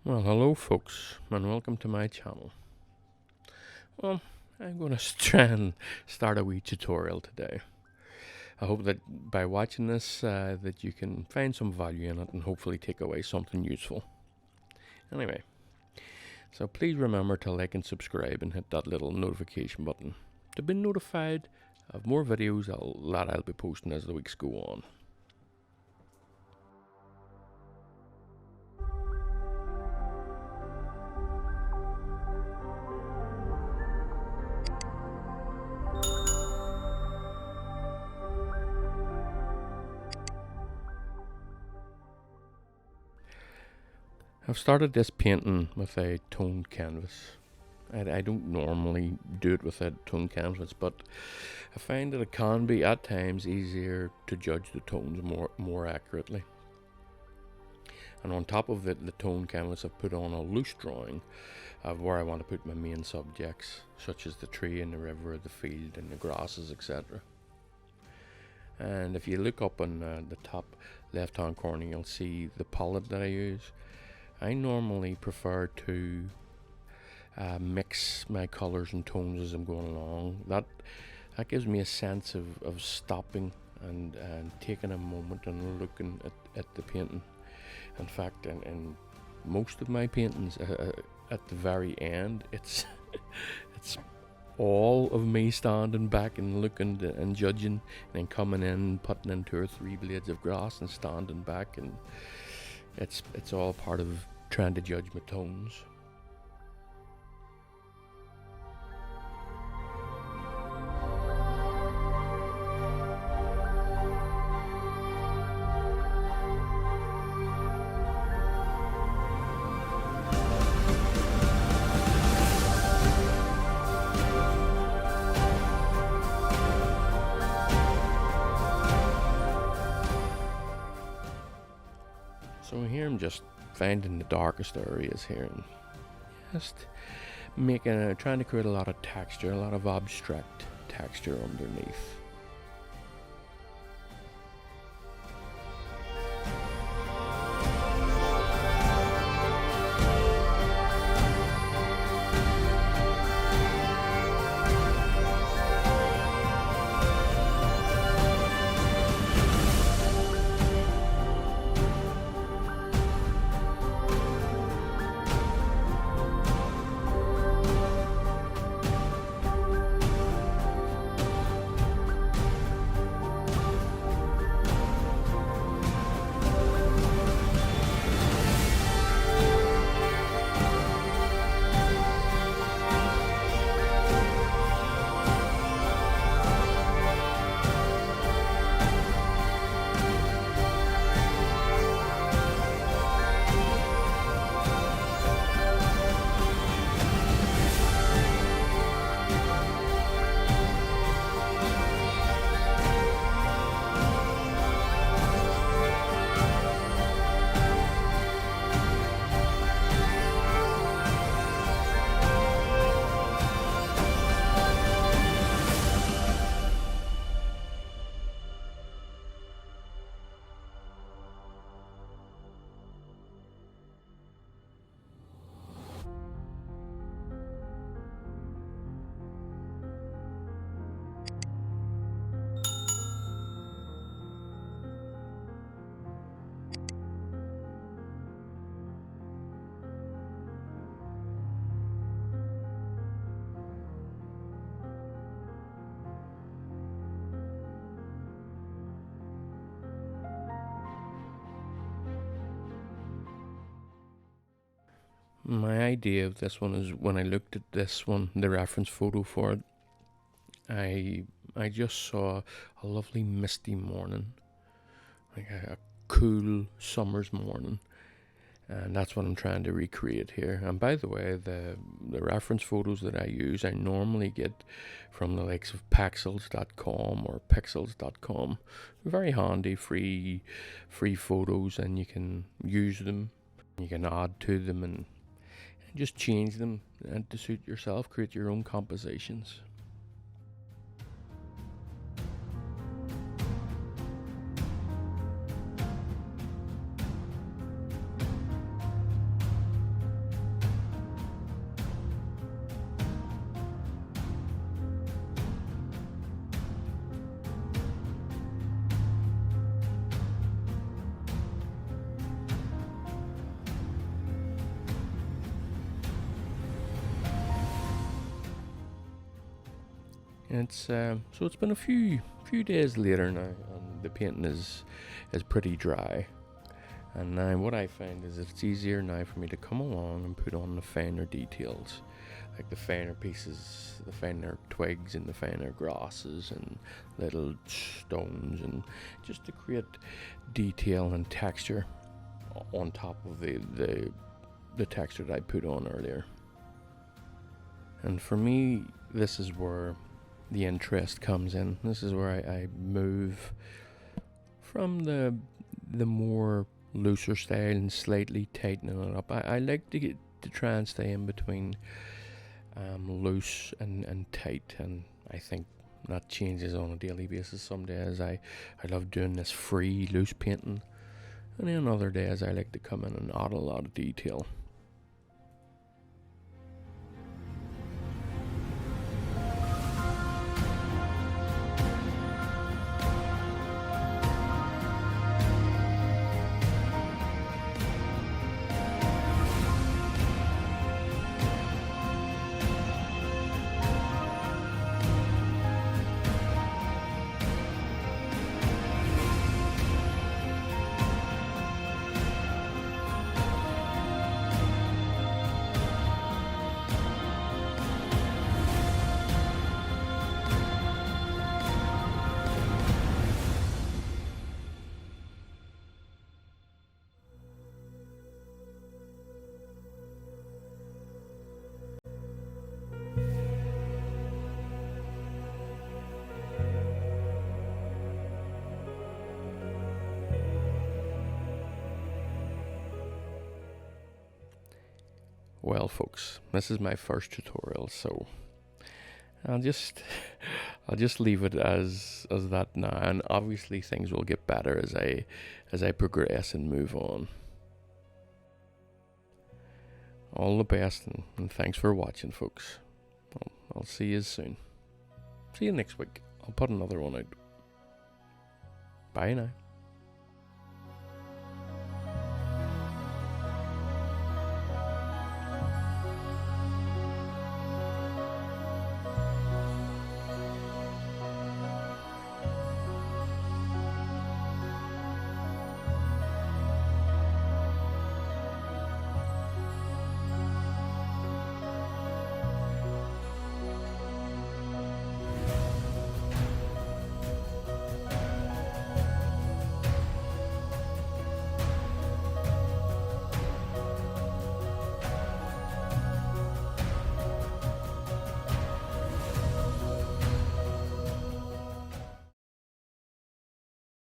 Well, hello folks, and welcome to my channel. Well, I'm going to try and start a wee tutorial today. I hope that by watching this that you can find some value in it and hopefully take away something useful. Anyway, so please remember to like and subscribe and hit that little notification button to be notified of more videos that I'll be posting as the weeks go on. I've started this painting with a toned canvas. I don't normally do it with a toned canvas, but I find that it can be at times easier to judge the tones more accurately. And on top of the toned canvas, I've put on a loose drawing of where I want to put my main subjects, such as the tree and the river, the field and the grasses, etc. And if you look up on the top left hand corner, you'll see the palette that I use. I normally prefer to mix my colours and tones as I'm going along. That gives me a sense of stopping and taking a moment and looking at the painting. In fact, in most of my paintings, at the very end, it's all of me standing back and looking and judging, and then coming in, putting in 2 or 3 blades of grass and standing back, and it's all part of trying to judge my tones. So here I'm just finding the darkest areas here and just trying to create a lot of texture, a lot of abstract texture underneath. My idea of this one is when I looked at this one, the reference photo for it, I just saw a lovely misty morning, like a cool summer's morning, and that's what I'm trying to recreate here. And by the way, the reference photos that I use, I normally get from the likes of pexels.com or pixels.com. Very handy, free photos, and you can use them, you can add to them and just change them and to suit yourself, create your own compositions. And so it's been a few days later now, and the painting is pretty dry. And now what I find is it's easier now for me to come along and put on the finer details, like the finer pieces, the finer twigs and the finer grasses and little stones, and just to create detail and texture on top of the texture that I put on earlier. And for me, this is where the interest comes in. This is where I move from the more looser style and slightly tightening it up. I like to try and stay in between loose and tight, and I think that changes on a daily basis. Some days I love doing this free loose painting, and then other days I like to come in and add a lot of detail. Well, folks, this is my first tutorial, so I'll just leave it as that now, and obviously things will get better as I progress and move on. All the best, and thanks for watching, folks. I'll see you soon. See you next week. I'll put another one out. Bye now.